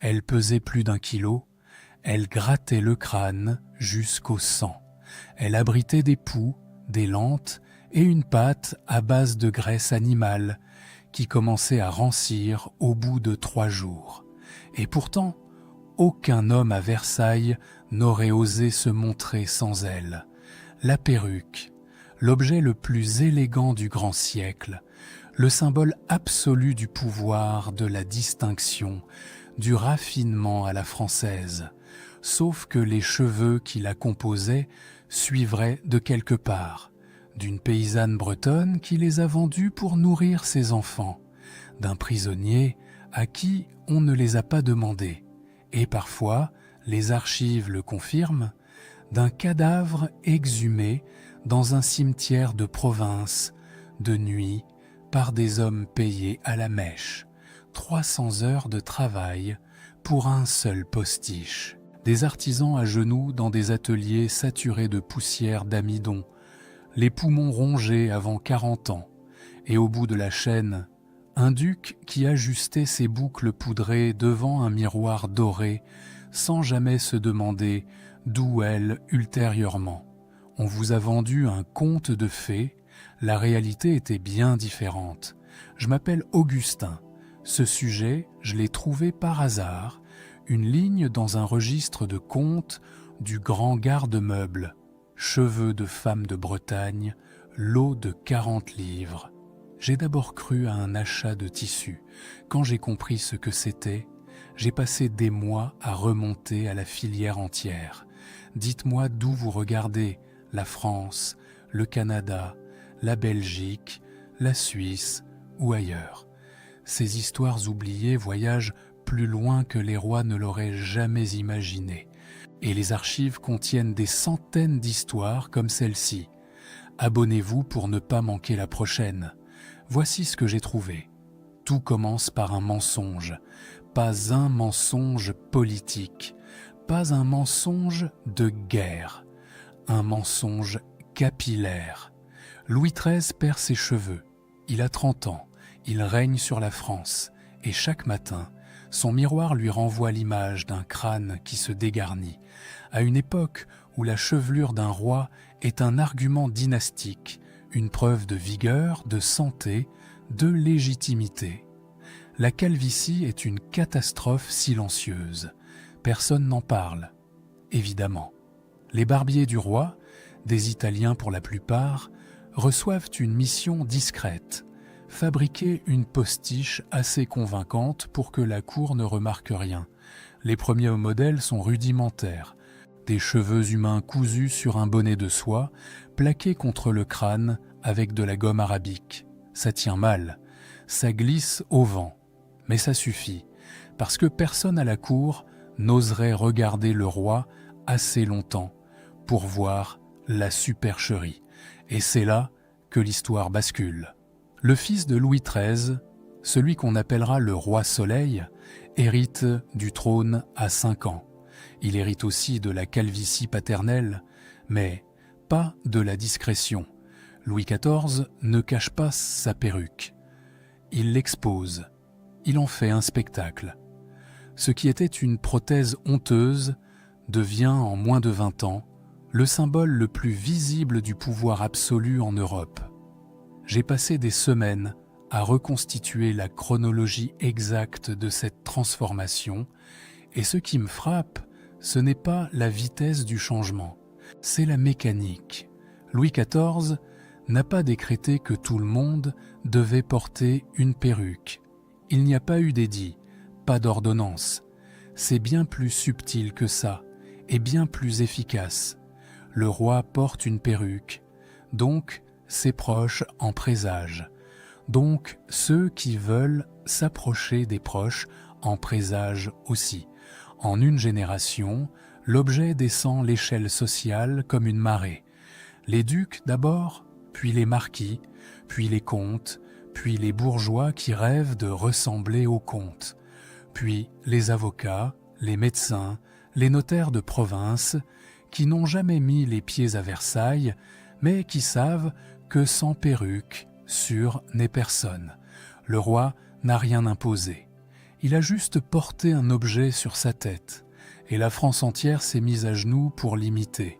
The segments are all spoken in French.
Elle pesait plus d'1 kilo, elle grattait le crâne jusqu'au sang. Elle abritait des poux, des lentes et une pâte à base de graisse animale qui commençait à rancir au bout de 3 jours. Et pourtant, aucun homme à Versailles n'aurait osé se montrer sans elle. La perruque, l'objet le plus élégant du grand siècle, le symbole absolu du pouvoir, de la distinction, du raffinement à la française, sauf que les cheveux qui la composaient suivraient de quelque part, d'une paysanne bretonne qui les a vendus pour nourrir ses enfants, d'un prisonnier à qui on ne les a pas demandés, et parfois, les archives le confirment, d'un cadavre exhumé dans un cimetière de province, de nuit, par des hommes payés à la mèche, 300 heures de travail pour un seul postiche. Des artisans à genoux dans des ateliers saturés de poussière d'amidon, les poumons rongés avant 40 ans, et au bout de la chaîne, un duc qui ajustait ses boucles poudrées devant un miroir doré, sans jamais se demander d'où elle ultérieurement. On vous a vendu un conte de fées, la réalité était bien différente. Je m'appelle Augustin. Ce sujet, je l'ai trouvé par hasard, une ligne dans un registre de contes du grand garde-meuble. Cheveux de femme de Bretagne, lot de 40 livres. J'ai d'abord cru à un achat de tissu. Quand j'ai compris ce que c'était, j'ai passé des mois à remonter à la filière entière. Dites-moi d'où vous regardez, la France, le Canada, la Belgique, la Suisse ou ailleurs. Ces histoires oubliées voyagent plus loin que les rois ne l'auraient jamais imaginé. Et les archives contiennent des centaines d'histoires comme celle-ci. Abonnez-vous pour ne pas manquer la prochaine. Voici ce que j'ai trouvé. Tout commence par un mensonge. Pas un mensonge politique. Pas un mensonge de guerre. Un mensonge capillaire. Louis XIII perd ses cheveux. Il a 30 ans. Il règne sur la France. Et chaque matin, son miroir lui renvoie l'image d'un crâne qui se dégarnit, à une époque où la chevelure d'un roi est un argument dynastique, une preuve de vigueur, de santé, de légitimité. La calvitie est une catastrophe silencieuse. Personne n'en parle, évidemment. Les barbiers du roi, des Italiens pour la plupart, reçoivent une mission discrète, fabriquer une postiche assez convaincante pour que la cour ne remarque rien. Les premiers modèles sont rudimentaires, des cheveux humains cousus sur un bonnet de soie, plaqués contre le crâne avec de la gomme arabique. Ça tient mal, ça glisse au vent, mais ça suffit, parce que personne à la cour n'oserait regarder le roi assez longtemps pour voir la supercherie. Et c'est là que l'histoire bascule. Le fils de Louis XIII, celui qu'on appellera le roi Soleil, hérite du trône à 5 ans. Il hérite aussi de la calvitie paternelle, mais pas de la discrétion. Louis XIV ne cache pas sa perruque. Il l'expose. Il en fait un spectacle. Ce qui était une prothèse honteuse devient, en moins de 20 ans, le symbole le plus visible du pouvoir absolu en Europe. J'ai passé des semaines à reconstituer la chronologie exacte de cette transformation, et ce qui me frappe, ce n'est pas la vitesse du changement, c'est la mécanique. Louis XIV n'a pas décrété que tout le monde devait porter une perruque. Il n'y a pas eu d'édit, pas d'ordonnance. C'est bien plus subtil que ça, et bien plus efficace. Le roi porte une perruque, donc ses proches en présagent. Donc ceux qui veulent s'approcher des proches en présagent aussi. En une génération, l'objet descend l'échelle sociale comme une marée. Les ducs d'abord, puis les marquis, puis les comtes, puis les bourgeois qui rêvent de ressembler aux comtes, puis les avocats, les médecins, les notaires de province, qui n'ont jamais mis les pieds à Versailles, mais qui savent que sans perruque, sûr n'est personne. Le roi n'a rien imposé. Il a juste porté un objet sur sa tête, et la France entière s'est mise à genoux pour l'imiter.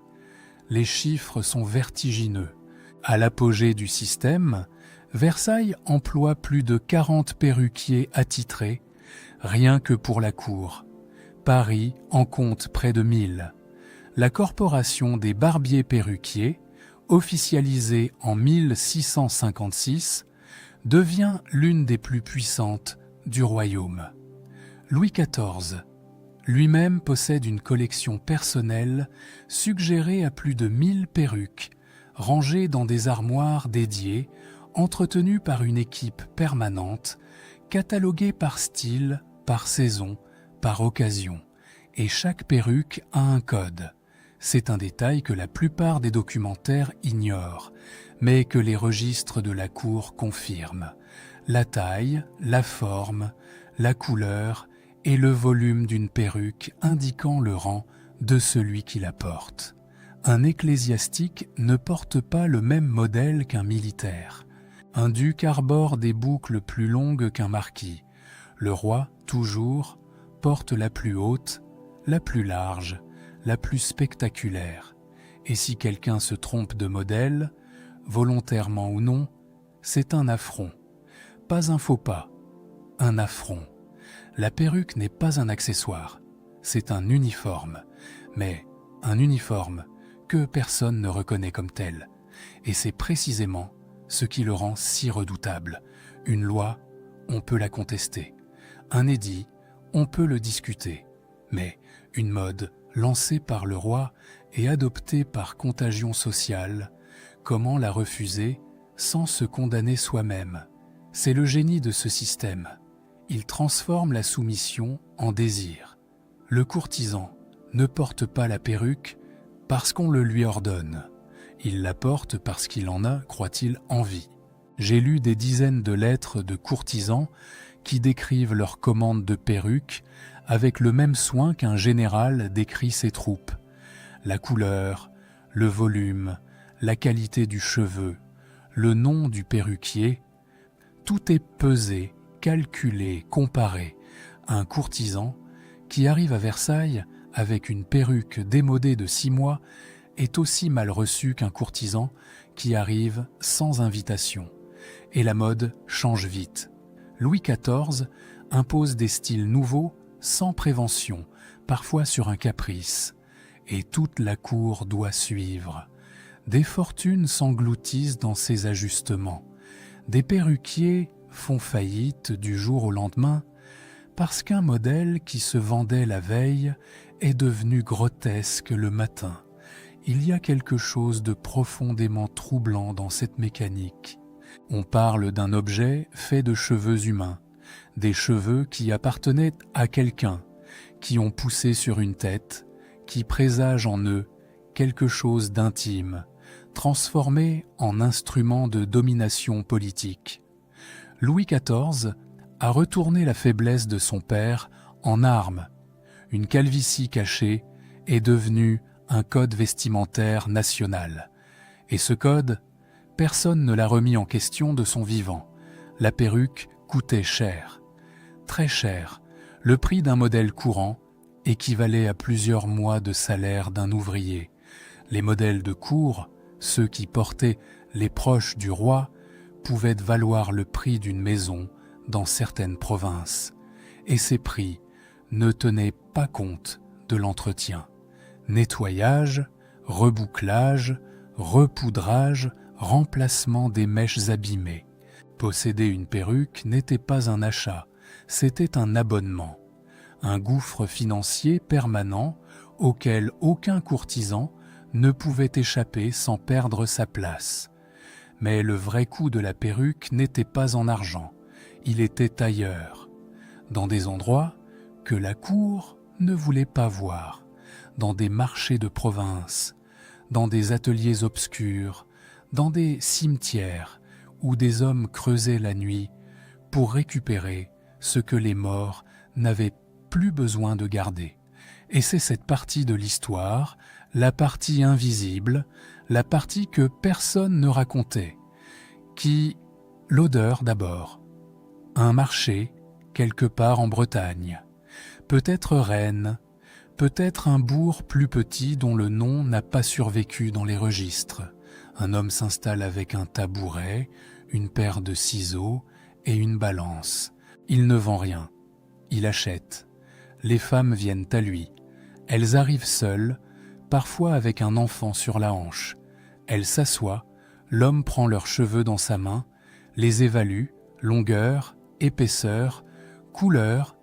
Les chiffres sont vertigineux. À l'apogée du système, Versailles emploie plus de 40 perruquiers attitrés, rien que pour la cour. Paris en compte près de 1000. La corporation des barbiers perruquiers, officialisée en 1656, devient l'une des plus puissantes du royaume. Louis XIV, lui-même possède une collection personnelle suggérée à plus de 1000 perruques, rangées dans des armoires dédiées, entretenues par une équipe permanente, cataloguées par style, par saison, par occasion. Et chaque perruque a un code. C'est un détail que la plupart des documentaires ignorent, mais que les registres de la cour confirment. La taille, la forme, la couleur et le volume d'une perruque indiquant le rang de celui qui la porte. Un ecclésiastique ne porte pas le même modèle qu'un militaire. Un duc arbore des boucles plus longues qu'un marquis. Le roi, toujours, porte la plus haute, la plus large, la plus spectaculaire. Et si quelqu'un se trompe de modèle, volontairement ou non, c'est un affront. Pas un faux pas, un affront. La perruque n'est pas un accessoire, c'est un uniforme. Mais un uniforme que personne ne reconnaît comme tel. Et c'est précisément ce qui le rend si redoutable. Une loi, on peut la contester. Un édit, on peut le discuter. Mais une mode lancée par le roi et adoptée par contagion sociale, comment la refuser sans se condamner soi-même? C'est le génie de ce système. Il transforme la soumission en désir. Le courtisan ne porte pas la perruque parce qu'on le lui ordonne. Il la porte parce qu'il en a, croit-il, envie. J'ai lu des dizaines de lettres de courtisans qui décrivent leur commande de perruques avec le même soin qu'un général décrit ses troupes. La couleur, le volume, la qualité du cheveu, le nom du perruquier, tout est pesé, calculé, comparé. Un courtisan qui arrive à Versailles avec une perruque démodée de 6 mois est aussi mal reçu qu'un courtisan qui arrive sans invitation. Et la mode change vite. Louis XIV impose des styles nouveaux sans prévention, parfois sur un caprice. Et toute la cour doit suivre. Des fortunes s'engloutissent dans ces ajustements. Des perruquiers font faillite du jour au lendemain parce qu'un modèle qui se vendait la veille est devenu grotesque le matin. Il y a quelque chose de profondément troublant dans cette mécanique. On parle d'un objet fait de cheveux humains, des cheveux qui appartenaient à quelqu'un, qui ont poussé sur une tête, qui présagent en eux quelque chose d'intime, transformé en instrument de domination politique. Louis XIV a retourné la faiblesse de son père en arme. Une calvitie cachée est devenue un code vestimentaire national. Et ce code, personne ne l'a remis en question de son vivant. La perruque coûtait cher, très cher. Le prix d'un modèle courant équivalait à plusieurs mois de salaire d'un ouvrier. Les modèles de cour, ceux qui portaient les proches du roi, pouvaient valoir le prix d'une maison dans certaines provinces. Et ces prix ne tenaient pas compte de l'entretien. Nettoyage, rebouclage, repoudrage, remplacement des mèches abîmées. Posséder une perruque n'était pas un achat, c'était un abonnement. Un gouffre financier permanent auquel aucun courtisan ne pouvait échapper sans perdre sa place. Mais le vrai coût de la perruque n'était pas en argent, il était ailleurs, dans des endroits que la cour ne voulait pas voir, dans des marchés de province, dans des ateliers obscurs, dans des cimetières où des hommes creusaient la nuit pour récupérer ce que les morts n'avaient plus besoin de garder. Et c'est cette partie de l'histoire, la partie invisible, la partie que personne ne racontait, l'odeur d'abord. Un marché quelque part en Bretagne. Peut-être Rennes, peut-être un bourg plus petit dont le nom n'a pas survécu dans les registres. Un homme s'installe avec un tabouret, une paire de ciseaux et une balance. Il ne vend rien. Il achète. Les femmes viennent à lui. Elles arrivent seules, parfois avec un enfant sur la hanche. Elles s'assoient, l'homme prend leurs cheveux dans sa main, les évalue, longueur, épaisseur, couleur,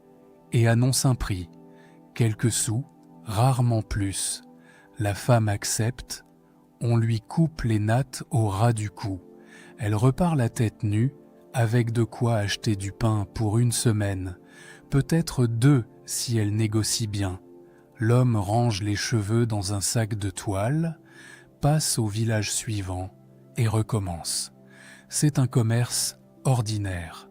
et annonce un prix. Quelques sous, rarement plus. La femme accepte, on lui coupe les nattes au ras du cou. Elle repart la tête nue, avec de quoi acheter du pain pour une semaine, peut-être 2 si elle négocie bien. L'homme range les cheveux dans un sac de toile, passe au village suivant et recommence. C'est un commerce ordinaire,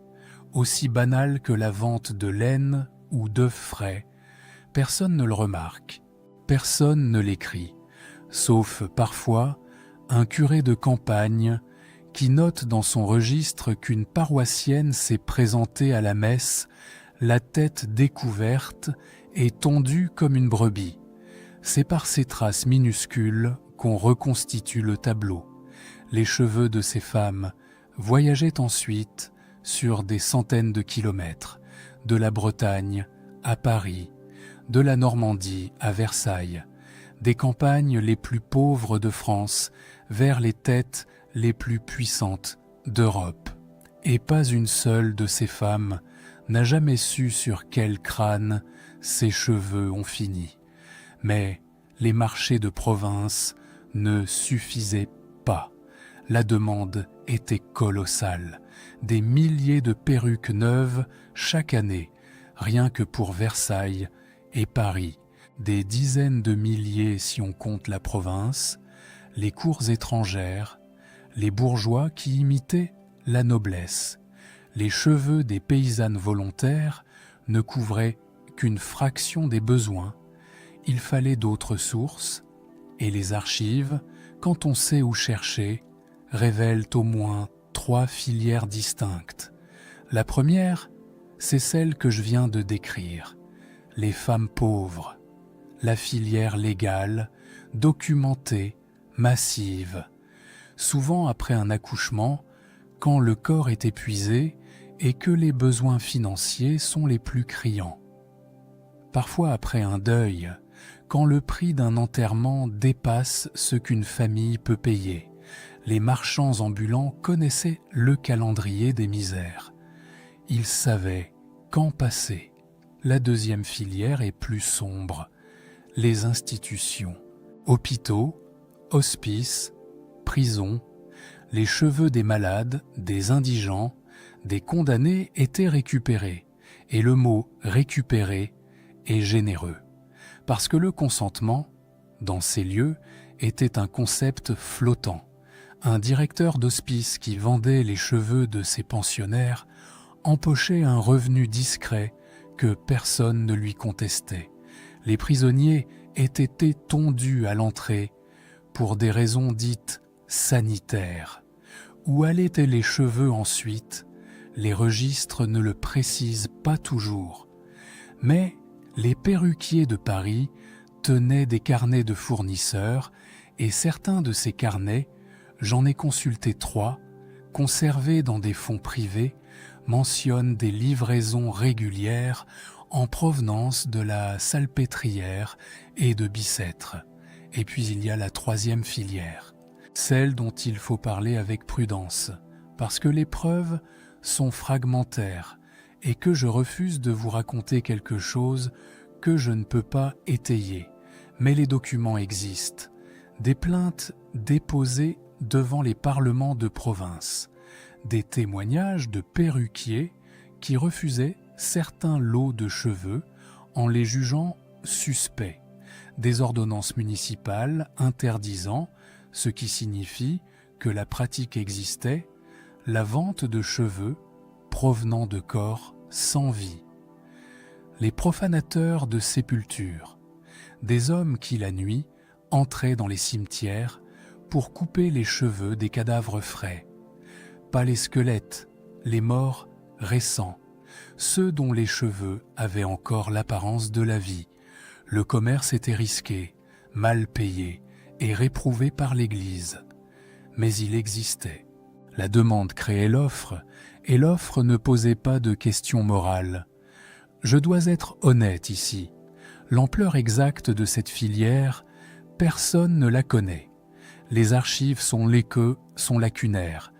aussi banal que la vente de laine ou d'œufs frais. Personne ne le remarque, personne ne l'écrit, sauf parfois un curé de campagne qui note dans son registre qu'une paroissienne s'est présentée à la messe, la tête découverte et tondue comme une brebis. C'est par ces traces minuscules qu'on reconstitue le tableau. Les cheveux de ces femmes voyageaient ensuite sur des centaines de kilomètres, de la Bretagne à Paris, de la Normandie à Versailles, des campagnes les plus pauvres de France vers les têtes les plus puissantes d'Europe. Et pas une seule de ces femmes n'a jamais su sur quel crâne ses cheveux ont fini. Mais les marchés de province ne suffisaient pas. La demande était colossale. Des milliers de perruques neuves chaque année, rien que pour Versailles et Paris. Des dizaines de milliers si on compte la province, les cours étrangères, les bourgeois qui imitaient la noblesse. Les cheveux des paysannes volontaires ne couvraient qu'une fraction des besoins. Il fallait d'autres sources, et les archives, quand on sait où chercher, révèlent au moins 3 filières distinctes. La première, c'est celle que je viens de décrire, les femmes pauvres, la filière légale, documentée, massive, souvent après un accouchement, quand le corps est épuisé et que les besoins financiers sont les plus criants. Parfois après un deuil, quand le prix d'un enterrement dépasse ce qu'une famille peut payer. Les marchands ambulants connaissaient le calendrier des misères. Ils savaient quand passer. La deuxième filière est plus sombre. Les institutions, hôpitaux, hospices, prisons, les cheveux des malades, des indigents, des condamnés étaient récupérés, et le mot « récupérer » est généreux, parce que le consentement, dans ces lieux, était un concept flottant. Un directeur d'hospice qui vendait les cheveux de ses pensionnaires empochait un revenu discret que personne ne lui contestait. Les prisonniers étaient tondus à l'entrée pour des raisons dites sanitaires. Où allaient les cheveux ensuite, les registres ne le précisent pas toujours. Mais les perruquiers de Paris tenaient des carnets de fournisseurs et certains de ces carnets, j'en ai consulté 3, conservés dans des fonds privés, mentionnent des livraisons régulières en provenance de la Salpêtrière et de Bicêtre. Et puis il y a la troisième filière, celle dont il faut parler avec prudence, parce que les preuves sont fragmentaires et que je refuse de vous raconter quelque chose que je ne peux pas étayer. Mais les documents existent, des plaintes déposées devant les parlements de province, des témoignages de perruquiers qui refusaient certains lots de cheveux en les jugeant suspects, des ordonnances municipales interdisant, ce qui signifie que la pratique existait, la vente de cheveux provenant de corps sans vie. Les profanateurs de sépultures, des hommes qui la nuit entraient dans les cimetières pour couper les cheveux des cadavres frais, pas les squelettes, les morts récents, ceux dont les cheveux avaient encore l'apparence de la vie. Le commerce était risqué, mal payé et réprouvé par l'Église. Mais il existait. La demande créait l'offre, et l'offre ne posait pas de questions morales. Je dois être honnête ici. L'ampleur exacte de cette filière, personne ne la connaît. Les archives sont lacunaires.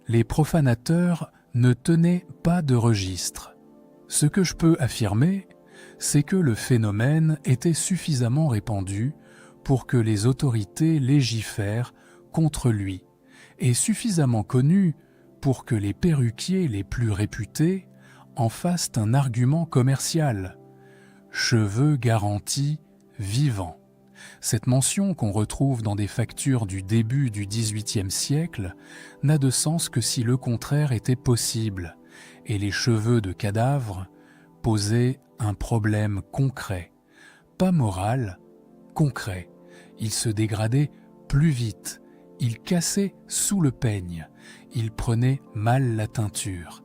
Les profanateurs ne tenaient pas de registre. Ce que je peux affirmer, c'est que le phénomène était suffisamment répandu pour que les autorités légifèrent contre lui, et suffisamment connu pour que les perruquiers les plus réputés en fassent un argument commercial. Cheveux garantis vivants. Cette mention qu'on retrouve dans des factures du début du XVIIIe siècle n'a de sens que si le contraire était possible, et les cheveux de cadavres posaient un problème concret, pas moral, concret. Ils se dégradaient plus vite, ils cassaient sous le peigne, ils prenaient mal la teinture.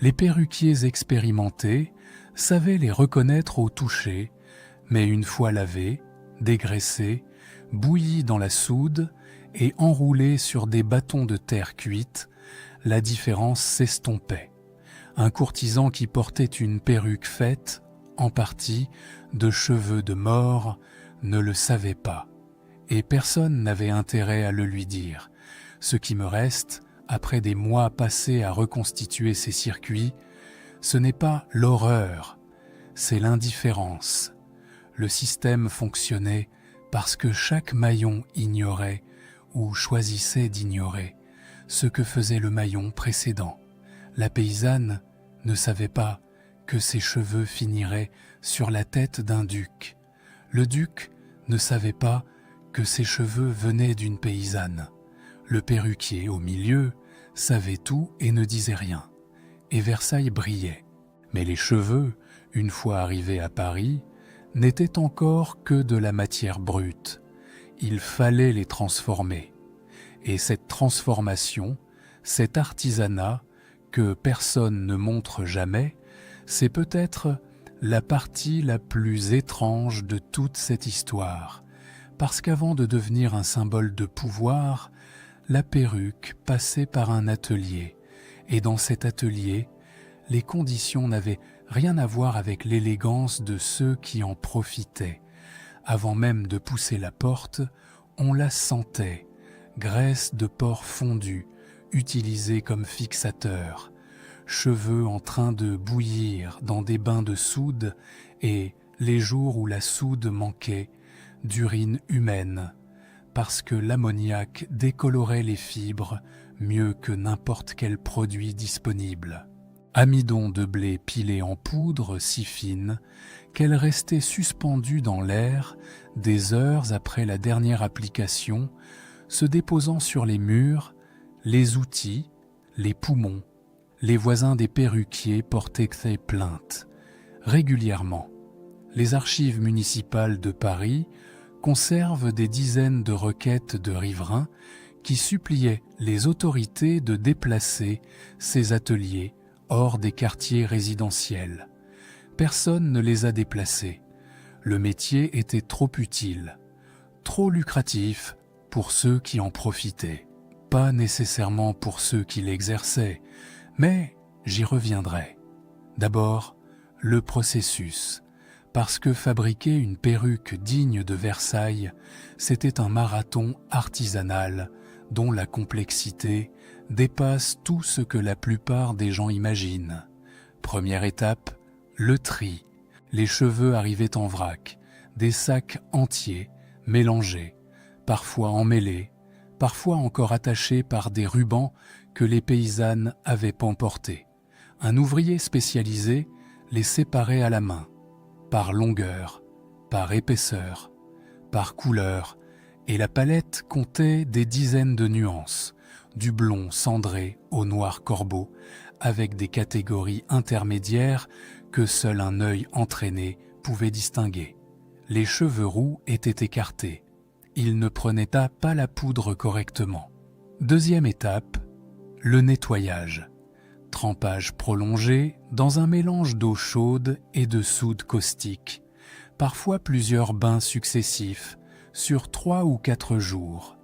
Les perruquiers expérimentés savaient les reconnaître au toucher, mais une fois lavés, dégraissés, bouillis dans la soude et enroulés sur des bâtons de terre cuite, la différence s'estompait. Un courtisan qui portait une perruque faite, en partie, de cheveux de mort, ne le savait pas. Et personne n'avait intérêt à le lui dire. Ce qui me reste, après des mois passés à reconstituer ces circuits, ce n'est pas l'horreur, c'est l'indifférence. Le système fonctionnait parce que chaque maillon ignorait ou choisissait d'ignorer ce que faisait le maillon précédent. La paysanne ne savait pas que ses cheveux finiraient sur la tête d'un duc. Le duc ne savait pas que ses cheveux venaient d'une paysanne. Le perruquier, au milieu, savait tout et ne disait rien. Et Versailles brillait. Mais les cheveux, une fois arrivés à Paris, n'étaient encore que de la matière brute. Il fallait les transformer. Et cette transformation, cet artisanat que personne ne montre jamais, c'est peut-être la partie la plus étrange de toute cette histoire. Parce qu'avant de devenir un symbole de pouvoir, la perruque passait par un atelier. Et dans cet atelier, les conditions n'avaient rien à voir avec l'élégance de ceux qui en profitaient. Avant même de pousser la porte, on la sentait, graisse de porc fondu, utilisée comme fixateur, cheveux en train de bouillir dans des bains de soude et, les jours où la soude manquait, d'urine humaine, parce que l'ammoniac décolorait les fibres mieux que n'importe quel produit disponible. Amidon de blé pilé en poudre si fine qu'elle restait suspendue dans l'air des heures après la dernière application, se déposant sur les murs, les outils, les poumons. Les voisins des perruquiers portaient ces plaintes. Régulièrement, les archives municipales de Paris conservent des dizaines de requêtes de riverains qui suppliaient les autorités de déplacer ces ateliers hors des quartiers résidentiels. Personne ne les a déplacés. Le métier était trop utile, trop lucratif pour ceux qui en profitaient. Pas nécessairement pour ceux qui l'exerçaient, mais j'y reviendrai. D'abord, le processus. Parce que fabriquer une perruque digne de Versailles, c'était un marathon artisanal dont la complexité dépasse tout ce que la plupart des gens imaginent. Première étape, le tri. Les cheveux arrivaient en vrac, des sacs entiers, mélangés, parfois emmêlés, parfois encore attachés par des rubans que les paysannes avaient emportés. Un ouvrier spécialisé les séparait à la main, par longueur, par épaisseur, par couleur, et la palette comptait des dizaines de nuances, du blond cendré au noir corbeau, avec des catégories intermédiaires que seul un œil entraîné pouvait distinguer. Les cheveux roux étaient écartés. Ils ne prenaient pas la poudre correctement. Deuxième étape, le nettoyage. Trempage prolongé dans un mélange d'eau chaude et de soude caustique, parfois plusieurs bains successifs sur 3 ou 4 jours,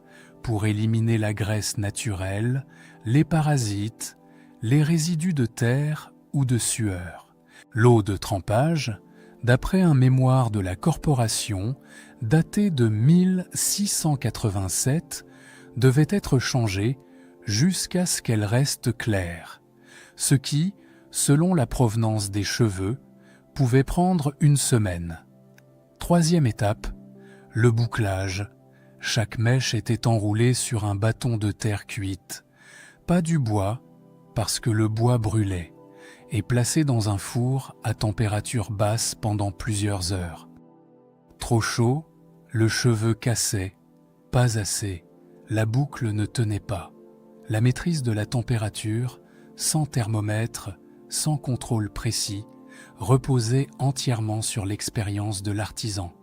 pour éliminer la graisse naturelle, les parasites, les résidus de terre ou de sueur. L'eau de trempage, d'après un mémoire de la corporation daté de 1687, devait être changée jusqu'à ce qu'elle reste claire, ce qui, selon la provenance des cheveux, pouvait prendre 1 semaine. 3e étape, le bouclage. Chaque mèche était enroulée sur un bâton de terre cuite, pas du bois, parce que le bois brûlait, et placée dans un four à température basse pendant plusieurs heures. Trop chaud, le cheveu cassait, pas assez, la boucle ne tenait pas. La maîtrise de la température, sans thermomètre, sans contrôle précis, reposait entièrement sur l'expérience de l'artisan,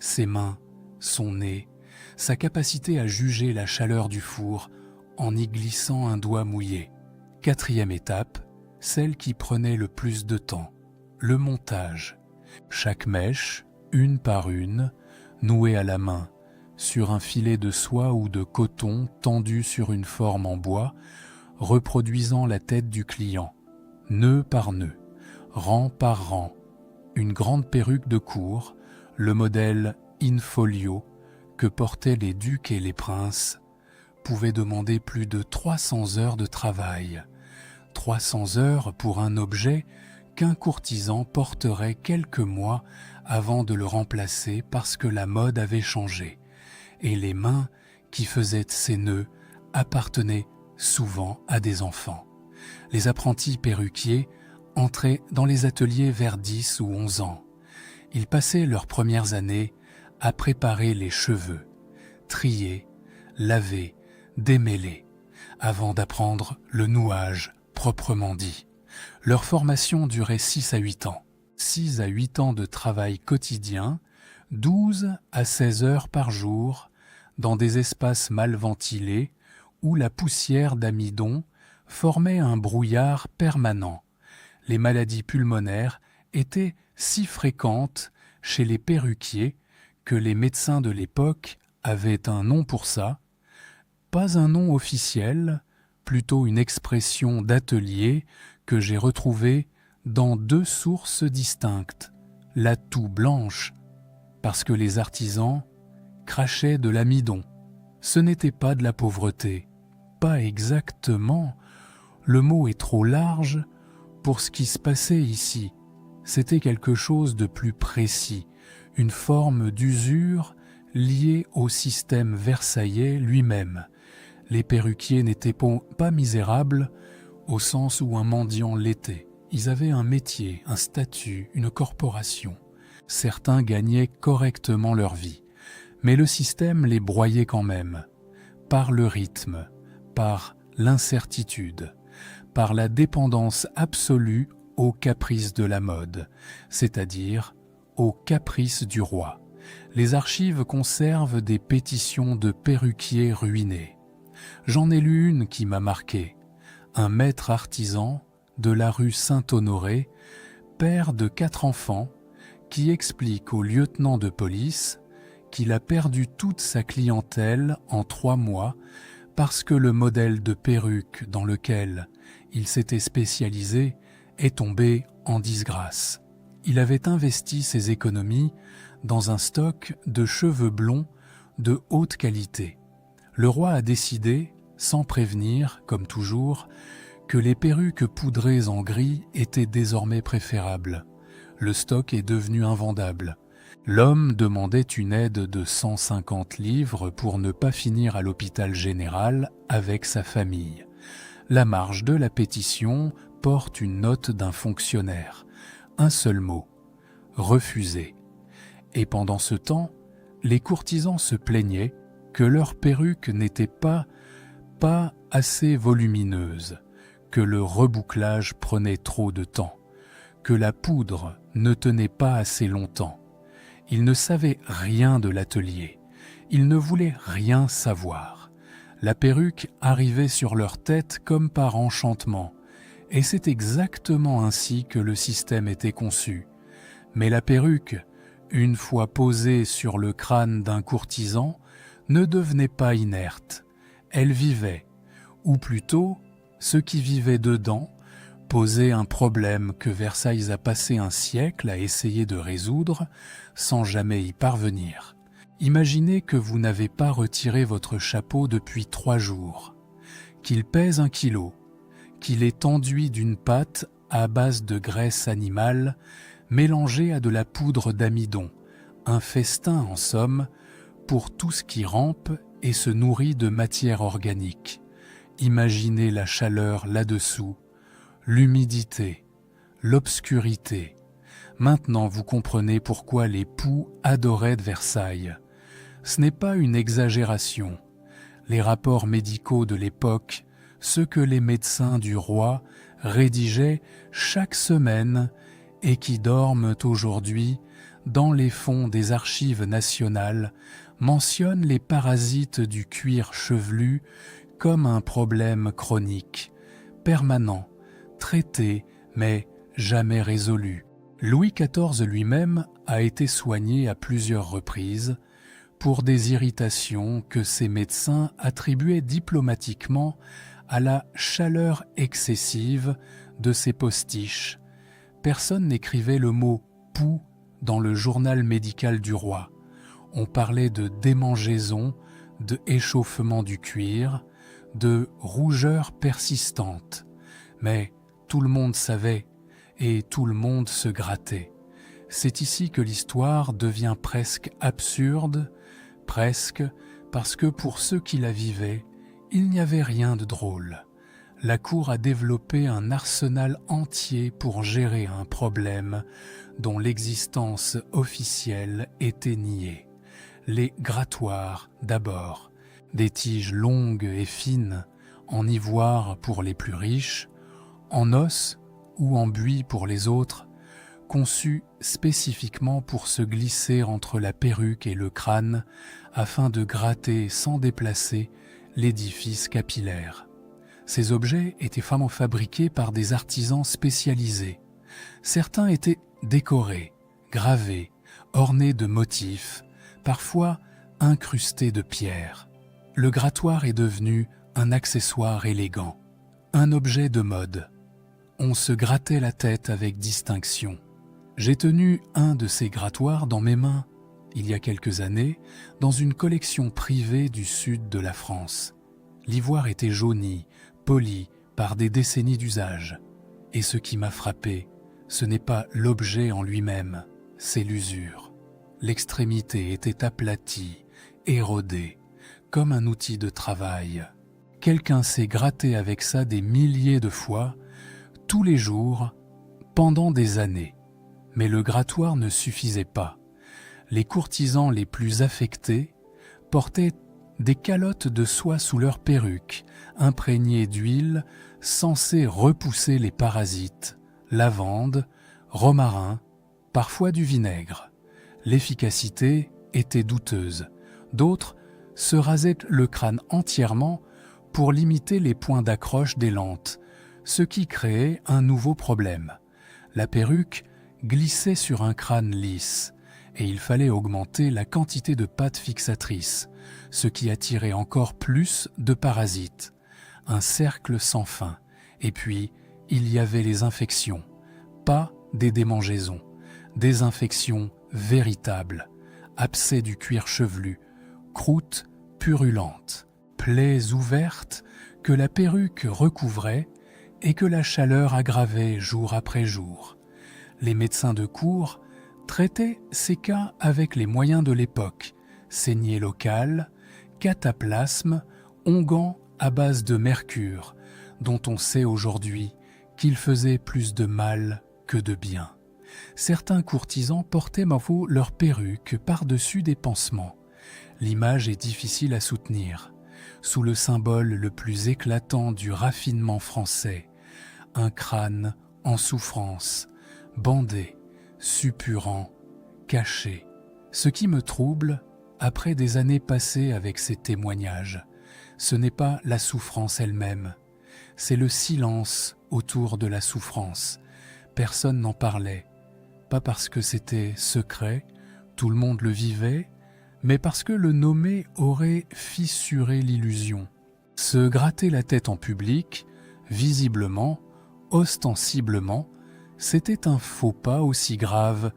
ses mains, son nez, sa capacité à juger la chaleur du four en y glissant un doigt mouillé. 4e étape, celle qui prenait le plus de temps, le montage. Chaque mèche, une par une, nouée à la main, sur un filet de soie ou de coton tendu sur une forme en bois, reproduisant la tête du client, nœud par nœud, rang par rang, une grande perruque de cour, le modèle in folio que portaient les ducs et les princes, pouvait demander plus de 300 heures de travail. 300 heures pour un objet qu'un courtisan porterait quelques mois avant de le remplacer parce que la mode avait changé, et les mains qui faisaient ces nœuds appartenaient souvent à des enfants. Les apprentis perruquiers entraient dans les ateliers vers 10 ou 11 ans. Ils passaient leurs premières années à préparer les cheveux, trier, laver, démêler, avant d'apprendre le nouage proprement dit. Leur formation durait 6 à 8 ans. 6 à 8 ans de travail quotidien, 12 à 16 heures par jour, dans des espaces mal ventilés où la poussière d'amidon formait un brouillard permanent. Les maladies pulmonaires étaient si fréquentes chez les perruquiers que les médecins de l'époque avaient un nom pour ça, pas un nom officiel, plutôt une expression d'atelier que j'ai retrouvée dans 2 sources distinctes. La toux blanche, parce que les artisans crachaient de l'amidon. Ce n'était pas de la pauvreté, pas exactement. Le mot est trop large pour ce qui se passait ici. C'était quelque chose de plus précis, une forme d'usure liée au système versaillais lui-même. Les perruquiers n'étaient pas misérables au sens où un mendiant l'était. Ils avaient un métier, un statut, une corporation. Certains gagnaient correctement leur vie, mais le système les broyait quand même, par le rythme, par l'incertitude, par la dépendance absolue aux caprices de la mode, c'est-à-dire aux caprices du roi. Les archives conservent des pétitions de perruquiers ruinés. J'en ai lu une qui m'a marqué. Un maître artisan de la rue Saint-Honoré, père de 4 enfants, qui explique au lieutenant de police qu'il a perdu toute sa clientèle en 3 mois parce que le modèle de perruque dans lequel il s'était spécialisé est tombé en disgrâce. Il avait investi ses économies dans un stock de cheveux blonds de haute qualité. Le roi a décidé, sans prévenir, comme toujours, que les perruques poudrées en gris étaient désormais préférables. Le stock est devenu invendable. L'homme demandait une aide de 150 livres pour ne pas finir à l'hôpital général avec sa famille. La marge de la pétition porte une note d'un fonctionnaire. Un seul mot, refusé. Et pendant ce temps, les courtisans se plaignaient que leur perruque n'était pas assez volumineuse, que le rebouclage prenait trop de temps, que la poudre ne tenait pas assez longtemps. Ils ne savaient rien de l'atelier, ils ne voulaient rien savoir. La perruque arrivait sur leur tête comme par enchantement, Et c'est exactement ainsi que le système était conçu. Mais la perruque, une fois posée sur le crâne d'un courtisan, ne devenait pas inerte. Elle vivait, ou plutôt, ceux qui vivaient dedans posaient un problème que Versailles a passé un siècle à essayer de résoudre sans jamais y parvenir. Imaginez que vous n'avez pas retiré votre chapeau depuis 3 jours, qu'il pèse 1 kilo, qu'il est enduit d'une pâte à base de graisse animale mélangée à de la poudre d'amidon, un festin en somme pour tout ce qui rampe et se nourrit de matière organique. Imaginez la chaleur là-dessous, l'humidité, l'obscurité. Maintenant vous comprenez pourquoi les poux adoraient de Versailles. Ce n'est pas une exagération. Les rapports médicaux de l'époque, ceux que les médecins du roi rédigeaient chaque semaine et qui dorment aujourd'hui dans les fonds des archives nationales, mentionnent les parasites du cuir chevelu comme un problème chronique, permanent, traité mais jamais résolu. Louis XIV lui-même a été soigné à plusieurs reprises pour des irritations que ses médecins attribuaient diplomatiquement à la chaleur excessive de ses postiches. Personne n'écrivait le mot « poux » dans le journal médical du roi. On parlait de démangeaison, de échauffement du cuir, de rougeur persistante. Mais tout le monde savait et tout le monde se grattait. C'est ici que l'histoire devient presque absurde, presque parce que pour ceux qui la vivaient, il n'y avait rien de drôle. La cour a développé un arsenal entier pour gérer un problème dont l'existence officielle était niée. Les grattoirs d'abord, des tiges longues et fines, en ivoire pour les plus riches, en os ou en buis pour les autres, conçus spécifiquement pour se glisser entre la perruque et le crâne afin de gratter sans déplacer l'édifice capillaire. Ces objets étaient fabriqués par des artisans spécialisés. Certains étaient décorés, gravés, ornés de motifs, parfois incrustés de pierres. Le grattoir est devenu un accessoire élégant, un objet de mode. On se grattait la tête avec distinction. J'ai tenu un de ces grattoirs dans mes mains, il y a quelques années, dans une collection privée du sud de la France. L'ivoire était jauni, poli par des décennies d'usage. Et ce qui m'a frappé, ce n'est pas l'objet en lui-même, c'est l'usure. L'extrémité était aplatie, érodée, comme un outil de travail. Quelqu'un s'est gratté avec ça des milliers de fois, tous les jours, pendant des années. Mais le grattoir ne suffisait pas. Les courtisans les plus affectés portaient des calottes de soie sous leurs perruques, imprégnées d'huile, censées repousser les parasites, lavande, romarin, parfois du vinaigre. L'efficacité était douteuse. D'autres se rasaient le crâne entièrement pour limiter les points d'accroche des lentes, ce qui créait un nouveau problème. La perruque glissait sur un crâne lisse, et il fallait augmenter la quantité de pâte fixatrice, ce qui attirait encore plus de parasites. Un cercle sans fin. Et puis, il y avait les infections. Pas des démangeaisons. Des infections véritables. Abcès du cuir chevelu. Croûtes purulentes. Plaies ouvertes que la perruque recouvrait et que la chaleur aggravait jour après jour. Les médecins de cour traitaient ces cas avec les moyens de l'époque. Saignée locale, cataplasme, onguent à base de mercure, dont on sait aujourd'hui qu'il faisait plus de mal que de bien. Certains courtisans portaient leur perruque par-dessus des pansements. L'image est difficile à soutenir. Sous le symbole le plus éclatant du raffinement français, un crâne en souffrance, bandé, suppurant, caché. Ce qui me trouble, après des années passées avec ces témoignages, ce n'est pas la souffrance elle-même, c'est le silence autour de la souffrance. Personne n'en parlait, pas parce que c'était secret, tout le monde le vivait, mais parce que le nommer aurait fissuré l'illusion. Se gratter la tête en public, visiblement, ostensiblement, c'était un faux pas aussi grave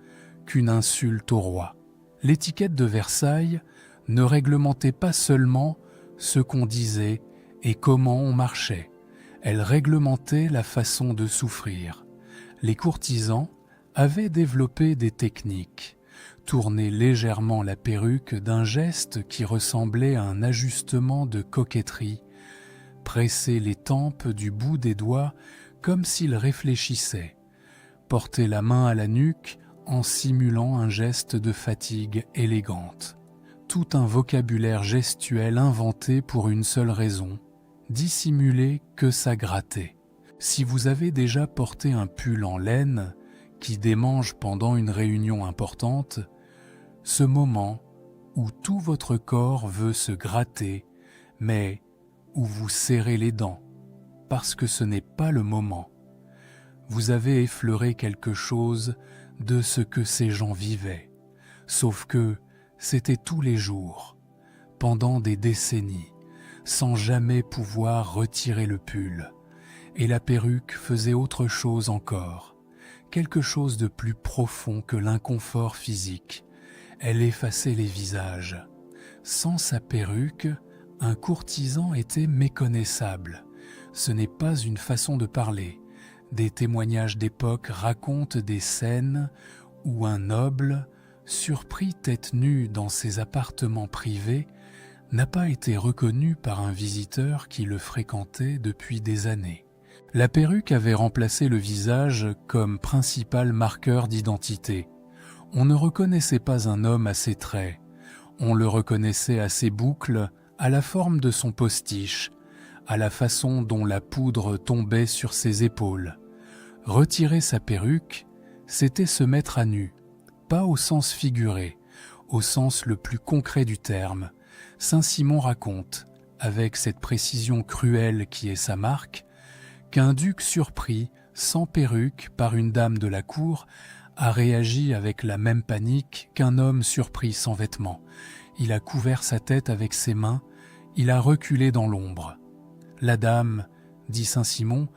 qu'une insulte au roi. L'étiquette de Versailles ne réglementait pas seulement ce qu'on disait et comment on marchait, elle réglementait la façon de souffrir. Les courtisans avaient développé des techniques, tourner légèrement la perruque d'un geste qui ressemblait à un ajustement de coquetterie, presser les tempes du bout des doigts comme s'ils réfléchissaient, porter la main à la nuque en simulant un geste de fatigue élégante. Tout un vocabulaire gestuel inventé pour une seule raison, dissimuler que ça grattait. Si vous avez déjà porté un pull en laine qui démange pendant une réunion importante, ce moment où tout votre corps veut se gratter, mais où vous serrez les dents, parce que ce n'est pas le moment. Vous avez effleuré quelque chose de ce que ces gens vivaient, sauf que c'était tous les jours, pendant des décennies, sans jamais pouvoir retirer le pull. Et la perruque faisait autre chose encore, quelque chose de plus profond que l'inconfort physique. Elle effaçait les visages. Sans sa perruque, un courtisan était méconnaissable. Ce n'est pas une façon de parler. Des témoignages d'époque racontent des scènes où un noble, surpris tête nue dans ses appartements privés, n'a pas été reconnu par un visiteur qui le fréquentait depuis des années. La perruque avait remplacé le visage comme principal marqueur d'identité. On ne reconnaissait pas un homme à ses traits, on le reconnaissait à ses boucles, à la forme de son postiche, à la façon dont la poudre tombait sur ses épaules. Retirer sa perruque, c'était se mettre à nu, pas au sens figuré, au sens le plus concret du terme. Saint-Simon raconte, avec cette précision cruelle qui est sa marque, qu'un duc surpris, sans perruque, par une dame de la cour, a réagi avec la même panique qu'un homme surpris sans vêtements. Il a couvert sa tête avec ses mains, il a reculé dans l'ombre. La dame, dit Saint-Simon,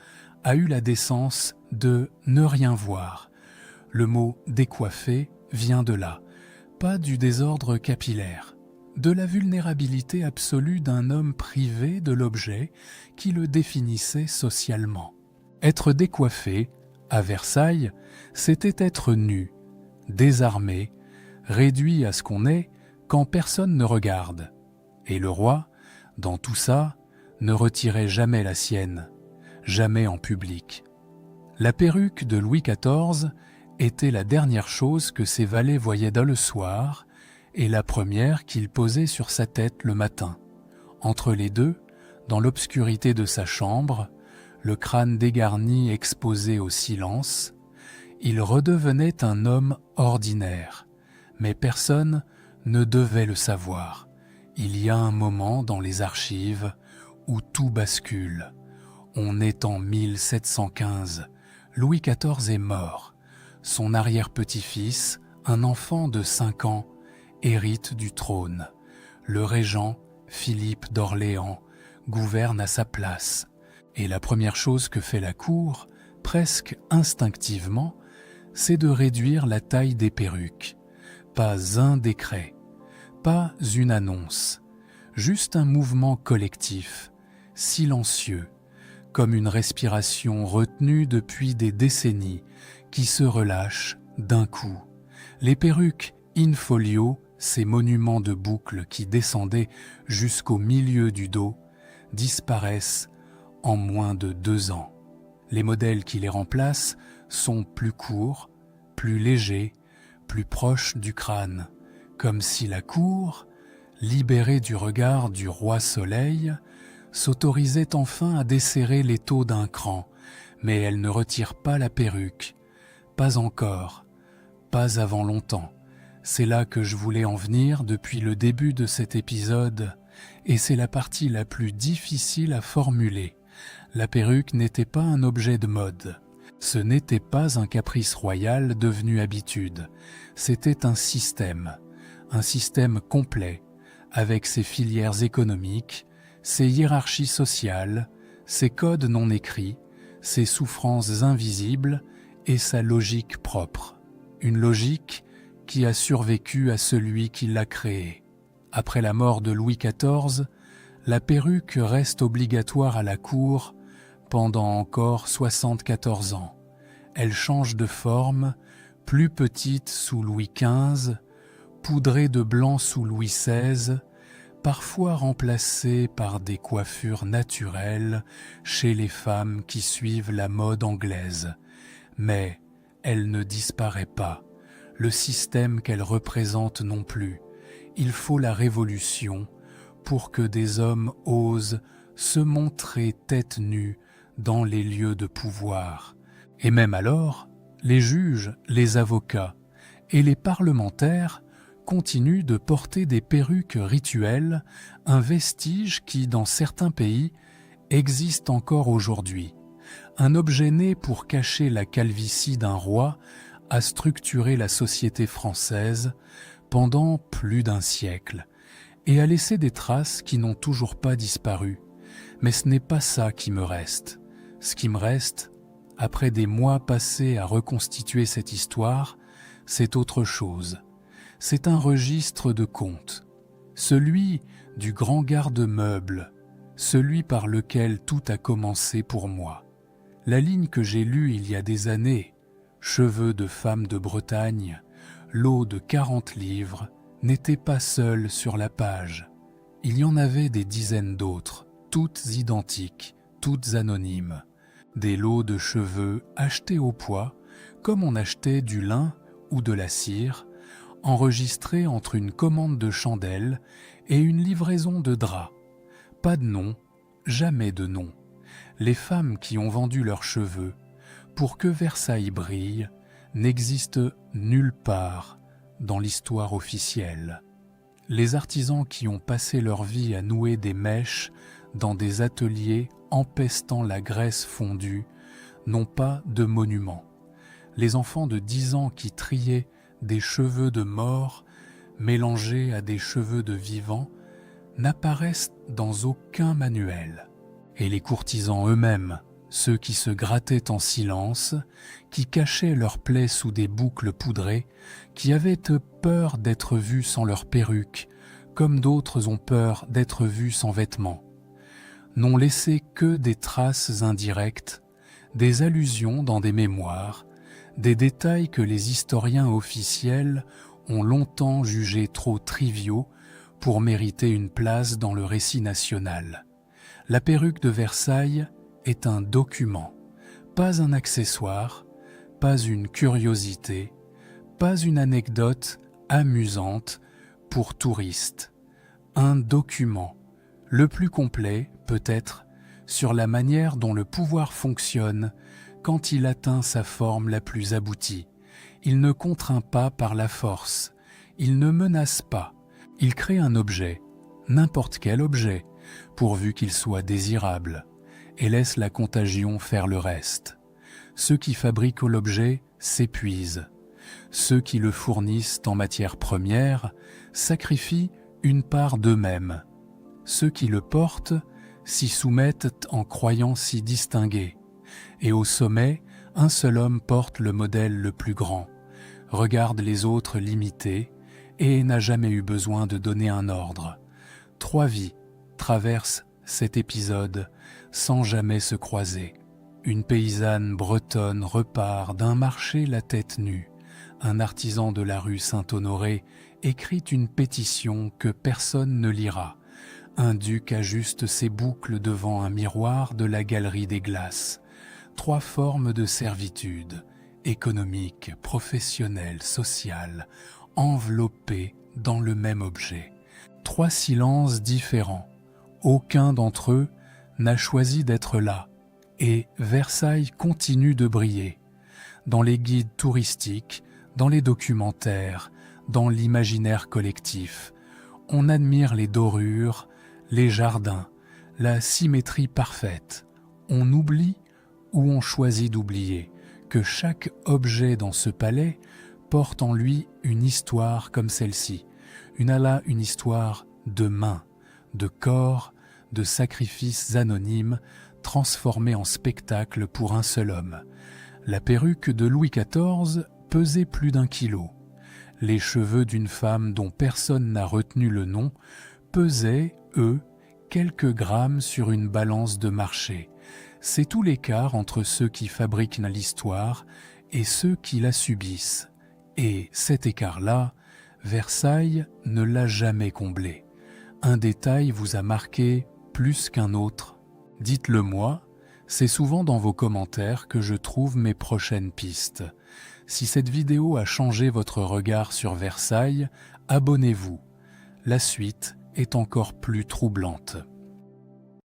a eu la décence de ne rien voir. Le mot « décoiffé » vient de là, pas du désordre capillaire, de la vulnérabilité absolue d'un homme privé de l'objet qui le définissait socialement. Être décoiffé, à Versailles, c'était être nu, désarmé, réduit à ce qu'on est quand personne ne regarde. Et le roi, dans tout ça, ne retirait jamais la sienne, jamais en public. La perruque de Louis XIV était la dernière chose que ses valets voyaient dans le soir et la première qu'il posait sur sa tête le matin. Entre les deux, dans l'obscurité de sa chambre, le crâne dégarni exposé au silence, il redevenait un homme ordinaire, mais personne ne devait le savoir. Il y a un moment dans les archives où tout bascule. On est en 1715. Louis XIV est mort. Son arrière-petit-fils, un enfant de 5 ans, hérite du trône. Le régent, Philippe d'Orléans, gouverne à sa place. Et la première chose que fait la cour, presque instinctivement, c'est de réduire la taille des perruques. Pas un décret, pas une annonce, juste un mouvement collectif, silencieux, comme une respiration retenue depuis des décennies qui se relâche d'un coup. Les perruques in folio, ces monuments de boucles qui descendaient jusqu'au milieu du dos, disparaissent en moins de 2 ans. Les modèles qui les remplacent sont plus courts, plus légers, plus proches du crâne, comme si la cour, libérée du regard du roi Soleil, s'autorisait enfin à desserrer l'étau d'un cran, mais elle ne retire pas la perruque. Pas encore, pas avant longtemps. C'est là que je voulais en venir depuis le début de cet épisode, et c'est la partie la plus difficile à formuler. La perruque n'était pas un objet de mode. Ce n'était pas un caprice royal devenu habitude. C'était un système complet, avec ses filières économiques, ses hiérarchies sociales, ses codes non écrits, ses souffrances invisibles et sa logique propre. Une logique qui a survécu à celui qui l'a créée. Après la mort de Louis XIV, la perruque reste obligatoire à la cour pendant encore 74 ans. Elle change de forme, plus petite sous Louis XV, poudrée de blanc sous Louis XVI, parfois remplacée par des coiffures naturelles chez les femmes qui suivent la mode anglaise. Mais elle ne disparaît pas, le système qu'elle représente non plus. Il faut la révolution pour que des hommes osent se montrer tête nue dans les lieux de pouvoir. Et même alors, les juges, les avocats et les parlementaires continuent de porter des perruques rituelles, un vestige qui, dans certains pays, existe encore aujourd'hui. Un objet né pour cacher la calvitie d'un roi a structuré la société française pendant plus d'un siècle et a laissé des traces qui n'ont toujours pas disparu. Mais ce n'est pas ça qui me reste. Ce qui me reste, après des mois passés à reconstituer cette histoire, c'est autre chose. C'est un registre de contes, celui du grand garde-meuble, celui par lequel tout a commencé pour moi. La ligne que j'ai lue il y a des années, « Cheveux de femme de Bretagne », lot de 40 livres, n'était pas seule sur la page. Il y en avait des dizaines d'autres, toutes identiques, toutes anonymes. Des lots de cheveux achetés au poids, comme on achetait du lin ou de la cire, enregistrés entre une commande de chandelles et une livraison de draps. Pas de nom, jamais de nom. Les femmes qui ont vendu leurs cheveux, pour que Versailles brille, n'existent nulle part dans l'histoire officielle. Les artisans qui ont passé leur vie à nouer des mèches dans des ateliers empestant la graisse fondue n'ont pas de monument. Les enfants de 10 ans qui triaient des cheveux de mort mélangés à des cheveux de vivants n'apparaissent dans aucun manuel. Et les courtisans eux-mêmes, ceux qui se grattaient en silence, qui cachaient leurs plaies sous des boucles poudrées, qui avaient peur d'être vus sans leur perruque, comme d'autres ont peur d'être vus sans vêtements, n'ont laissé que des traces indirectes, des allusions dans des mémoires, des détails que les historiens officiels ont longtemps jugés trop triviaux pour mériter une place dans le récit national. La perruque de Versailles est un document, pas un accessoire, pas une curiosité, pas une anecdote amusante pour touristes. Un document, le plus complet, peut-être, sur la manière dont le pouvoir fonctionne quand il atteint sa forme la plus aboutie. Il ne contraint pas par la force, il ne menace pas, il crée un objet, n'importe quel objet, pourvu qu'il soit désirable, et laisse la contagion faire le reste. Ceux qui fabriquent l'objet s'épuisent. Ceux qui le fournissent en matière première sacrifient une part d'eux-mêmes. Ceux qui le portent s'y soumettent en croyant s'y distinguer. Et au sommet, un seul homme porte le modèle le plus grand, regarde les autres l'imiter et n'a jamais eu besoin de donner un ordre. 3 vies traversent cet épisode sans jamais se croiser. Une paysanne bretonne repart d'un marché la tête nue. Un artisan de la rue Saint-Honoré écrit une pétition que personne ne lira. Un duc ajuste ses boucles devant un miroir de la galerie des glaces. 3 formes de servitude, économique, professionnelle, sociale, enveloppées dans le même objet. 3 silences différents. Aucun d'entre eux n'a choisi d'être là. Et Versailles continue de briller. Dans les guides touristiques, dans les documentaires, dans l'imaginaire collectif, on admire les dorures, les jardins, la symétrie parfaite. On oublie ou on choisit d'oublier que chaque objet dans ce palais porte en lui une histoire comme celle-ci. Une histoire de mains, de corps, de sacrifices anonymes transformés en spectacle pour un seul homme. La perruque de Louis XIV pesait plus d'1 kilo. Les cheveux d'une femme dont personne n'a retenu le nom pesaient, eux, quelques grammes sur une balance de marché. C'est tout l'écart entre ceux qui fabriquent l'histoire et ceux qui la subissent. Et cet écart-là, Versailles ne l'a jamais comblé. Un détail vous a marqué plus qu'un autre? Dites-le moi, c'est souvent dans vos commentaires que je trouve mes prochaines pistes. Si cette vidéo a changé votre regard sur Versailles, abonnez-vous. La suite est encore plus troublante.